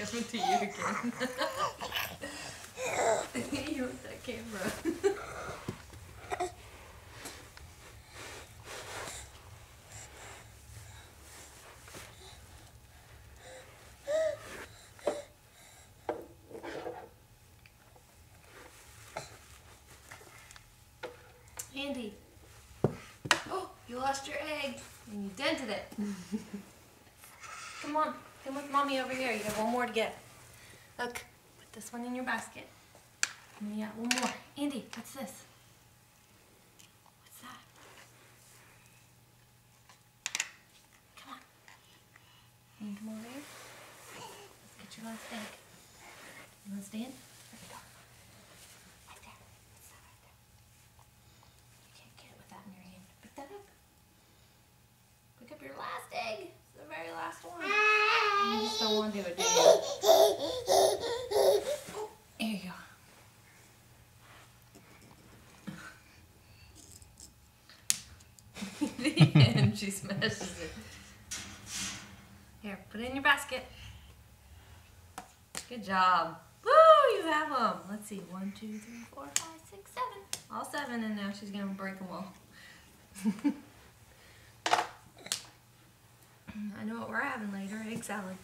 coming to you again. You want that camera. Andy. Oh, you lost your egg and you dented it. Come on, come with mommy over here. You have one more to get. Look, put this one in your basket. And you got one more. Andy, what's this? What's that? Come on. Can you come over here? Let's get your last egg. You want to stand? There you go. Right there. What's that right there? You can't get it with that in your hand. Pick that up. Pick up your last egg. It's the very last one. You just don't want to do it, do you? Oh, there you go. And she smashes it. Here, put it in your basket. Good job. Woo, you have them. Let's see, 1, 2, 3, 4, 5, 6, 7. All 7, and now she's gonna break them all. I know what we're having later, egg salad.